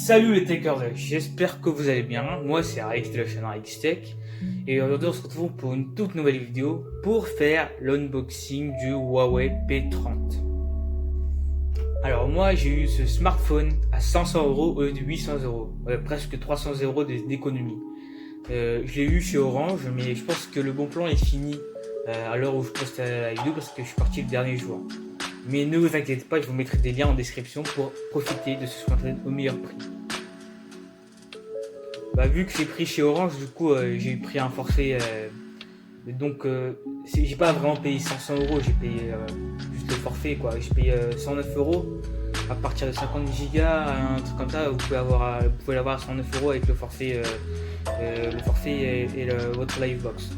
Salut les techers, j'espère que vous allez bien. Moi c'est Alex de la chaîne Alex Tech et aujourd'hui on se retrouve pour une toute nouvelle vidéo pour faire l'unboxing du Huawei P30. Alors moi j'ai eu ce smartphone à 500 € au lieu de 800 €, presque 300 € d'économie. Je l'ai eu chez Orange, mais je pense que le bon plan est fini à l'heure où je poste la vidéo parce que je suis parti le dernier jour. Mais ne vous inquiétez pas, je vous mettrai des liens en description pour profiter de ce smartphone au meilleur prix. Vu que j'ai pris chez Orange, du coup j'ai pris un forfait, donc j'ai pas vraiment payé 500 €, j'ai payé juste le forfait quoi. J'ai payé 109 € à partir de 50 Go, un truc comme ça. Vous pouvez l'avoir à 109 € avec le forfait et votre Livebox.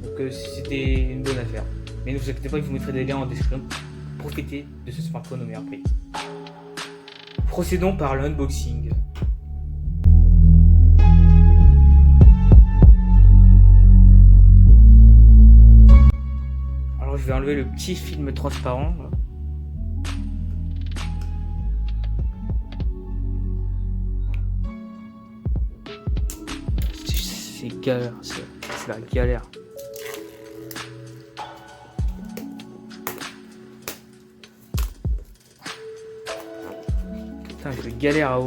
Donc c'était une bonne affaire. Mais ne vous inquiétez pas, je vous mettrai des liens en description pour profiter de ce smartphone au meilleur prix. Procédons par l'unboxing. Alors je vais enlever le petit film transparent. C'est galère, c'est la galère. Putain, je galère à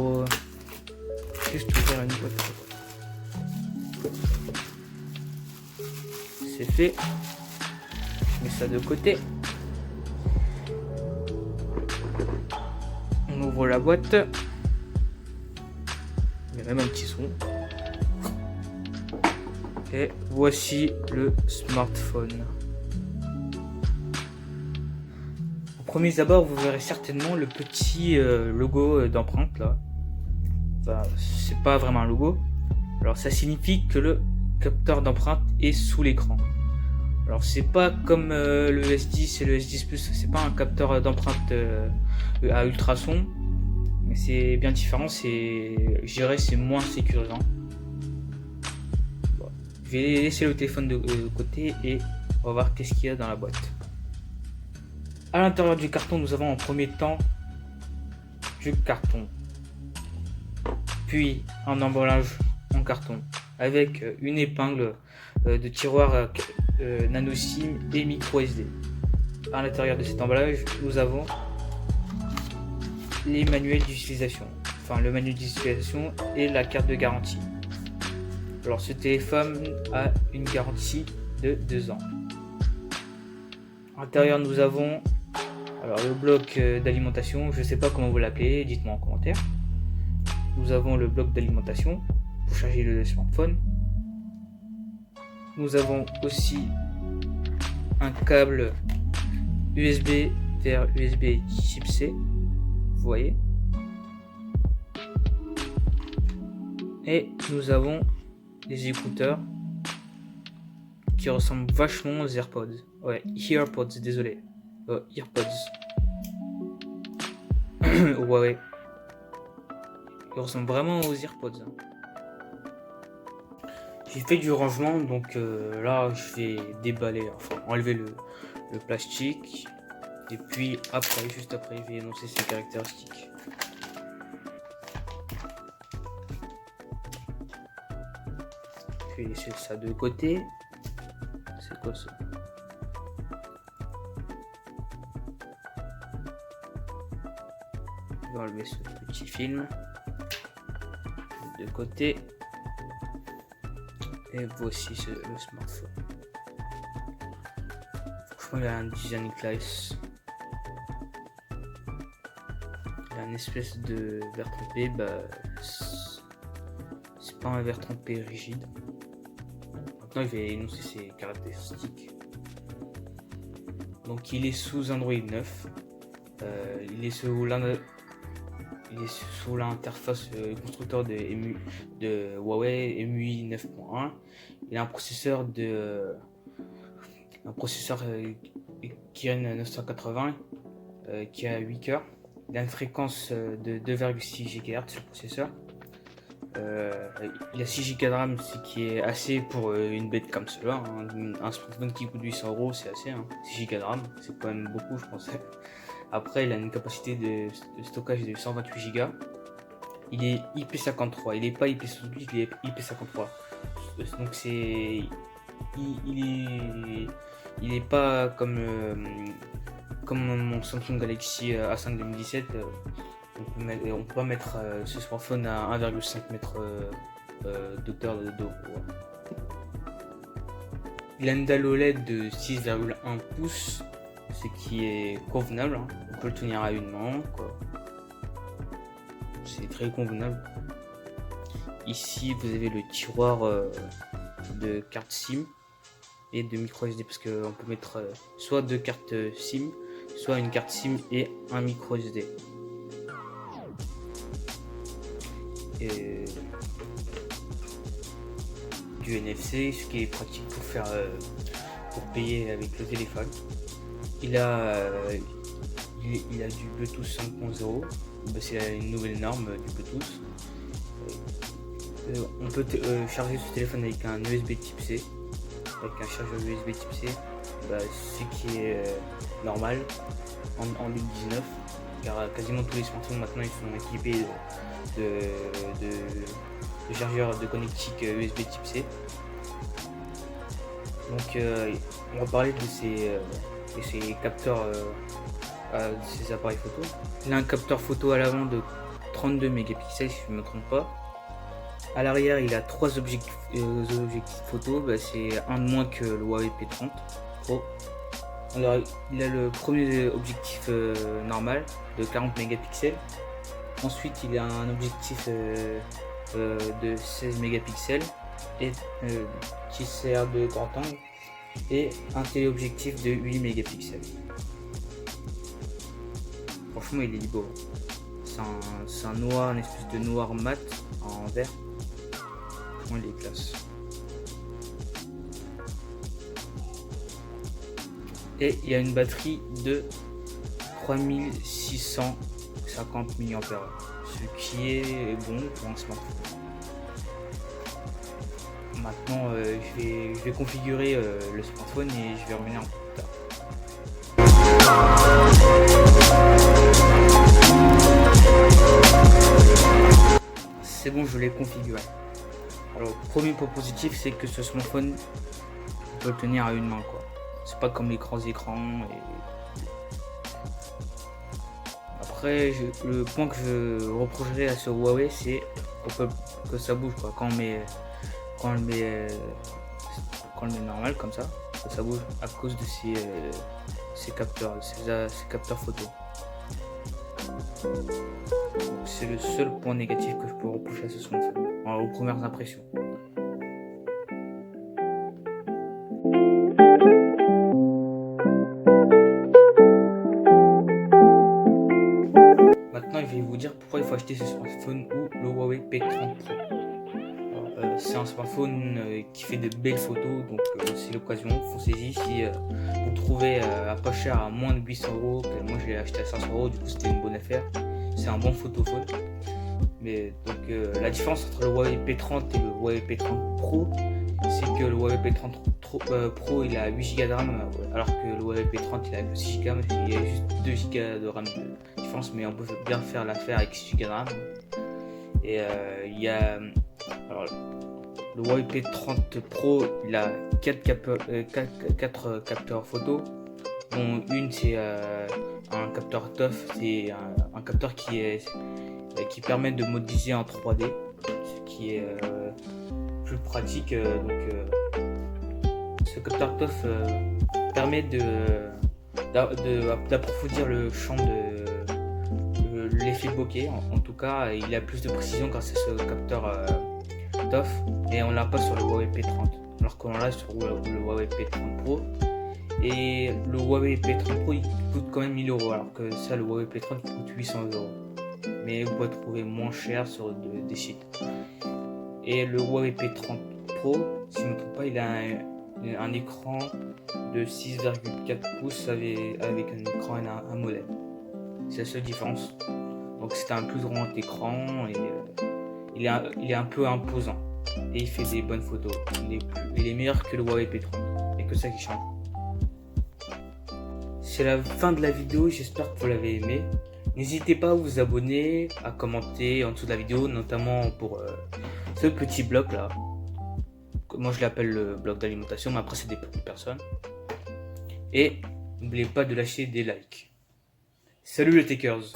juste ouvrir une boîte. C'est fait. Je mets ça de côté. On ouvre la boîte. Il y a même un petit son. Et voici le smartphone. Au premier abord, vous verrez certainement le petit logo d'empreinte là. Enfin, c'est pas vraiment un logo. Alors ça signifie que le capteur d'empreinte est sous l'écran. Alors c'est pas comme le S10 et le S10 Plus, c'est pas un capteur d'empreinte à ultrasons, mais c'est bien différent. Je dirais c'est moins sécurisant. Bon. Je vais laisser le téléphone de côté et on va voir qu'est-ce qu'il y a dans la boîte. À l'intérieur du carton, nous avons en premier temps du carton, puis un emballage en carton avec une épingle de tiroir nano SIM et micro SD. À l'intérieur de cet emballage, nous avons les manuels d'utilisation, enfin le manuel d'utilisation et la carte de garantie. Alors ce téléphone a une garantie de 2 ans. À l'intérieur, nous avons le bloc d'alimentation, je ne sais pas comment vous l'appelez, dites-moi en commentaire. Nous avons le bloc d'alimentation pour charger le smartphone. Nous avons aussi un câble USB vers USB Type C, vous voyez. Et nous avons des écouteurs qui ressemblent vachement aux AirPods. Ouais, EarPods, désolé. EarPods. Ouais. Ils ressemblent vraiment aux AirPods. J'ai fait du rangement, donc là je vais déballer, enfin enlever le plastique. Et puis après, juste après, je vais énoncer ses caractéristiques. Je vais laisser ça de côté. C'est quoi ça? Je vais enlever ce petit film de côté. Et voici le smartphone. Franchement, il a un design classe. Il a une espèce de verre trempé. C'est pas un verre trempé rigide. Maintenant, je vais énoncer ses caractéristiques. Donc, il est sous Android 9. Il est sous l'interface constructeur de Huawei MUI 9.1. Il a un processeur Kirin 980 qui a 8 cœurs. Il a une fréquence de 2,6 GHz ce processeur. Il a 6 Go de RAM, ce qui est assez pour une bête comme cela. Un smartphone qui coûte 800 €, c'est assez. 6 Go de RAM, c'est quand même beaucoup, je pensais. Après, il a une capacité de stockage de 128 Go. il est IP53, il est pas IP68, il est IP53. Donc il est pas comme mon Samsung Galaxy A5 2017. On peut pas mettre ce smartphone à 1,5 m d'auteur de haut. Il a une dalle OLED de 6,1 pouces, ce qui est convenable, hein. On peut le tenir à une main, quoi. C'est très convenable. Ici, vous avez le tiroir de carte SIM et de micro SD, parce qu'on peut mettre soit deux cartes SIM, soit une carte SIM et un micro SD. Et du NFC, ce qui est pratique pour payer avec le téléphone. Il a du Bluetooth 5.0, c'est une nouvelle norme du Bluetooth. On peut charger ce téléphone avec un USB type C, avec un chargeur USB type C, ce qui est normal en 2019, car quasiment tous les smartphones maintenant ils sont équipés de chargeurs de connectique USB type C. Donc on va parler de ces capteurs, de ces appareils photo. Il a un capteur photo à l'avant de 32 mégapixels si je ne me trompe pas. À l'arrière il a trois objectifs photo, c'est un de moins que le Huawei P30 Pro. Alors il a le premier objectif normal de 40 mégapixels. Ensuite il a un objectif de 16 mégapixels et qui sert de grand angle, et un téléobjectif de 8 mégapixels. Franchement il est beau. C'est un noir, une espèce de noir mat en vert. Franchement il est classe. Et il y a une batterie de 3650 mAh, ce qui est bon pour un smartphone. Maintenant je vais configurer le smartphone et je vais revenir un peu plus tard. C'est bon, je l'ai configuré. Alors premier point positif, c'est que ce smartphone peut le tenir à une main, quoi. C'est pas comme les grands écrans. Après, le point que je reprocherai à ce Huawei, c'est que ça bouge, quoi. Quand on le met normal comme ça bouge à cause de ces capteurs, ces capteurs photo. C'est le seul point négatif que je peux reprocher à ce smartphone aux premières impressions. Maintenant, je vais vous dire pourquoi il faut acheter ce smartphone ou le Huawei P30 Pro. C'est un smartphone qui fait de belles photos, donc c'est l'occasion, foncez-y. Si vous trouvez à pas cher, à moins de 800 €, moi je l'ai acheté à 500 €, du coup c'était une bonne affaire. C'est un bon photophone. Mais donc la différence entre le Huawei P30 et le Huawei P30 Pro, c'est que le Huawei P30 Pro il a 8 Go de RAM, alors que le Huawei P30 il a 6 Go, il y a juste 2 Go de RAM de différence, mais on peut bien faire l'affaire avec 6 Go de RAM. Et il y a alors, le Huawei P30 Pro, il a 4 capteurs photo, dont une c'est un capteur TOF, c'est un capteur qui permet de modéliser en 3D, ce qui est plus pratique. Ce capteur TOF permet d'approfondir le champ de l'effet bokeh. En tout cas, il a plus de précision grâce à ce capteur TOF, et on l'a pas sur le Huawei P30, alors qu'on l'a sur le Huawei P30 Pro. Et le Huawei P30 Pro il coûte quand même 1000 €, alors que ça, le Huawei P30 il coûte 800 €. Mais vous pouvez trouver moins cher sur des sites. Et le Huawei P30 Pro, si je ne me trompe pas, il a un écran de 6,4 pouces avec un écran et un modem. C'est la seule différence. Donc c'est un plus grand écran et il est un peu imposant. Et il fait des bonnes photos. Il est meilleur que le Huawei P30. Et que ça qui change. C'est la fin de la vidéo, j'espère que vous l'avez aimé. N'hésitez pas à vous abonner, à commenter en dessous de la vidéo, notamment pour ce petit bloc là. Moi je l'appelle le bloc d'alimentation, mais après ça dépend des personnes. Et n'oubliez pas de lâcher des likes. Salut les takers!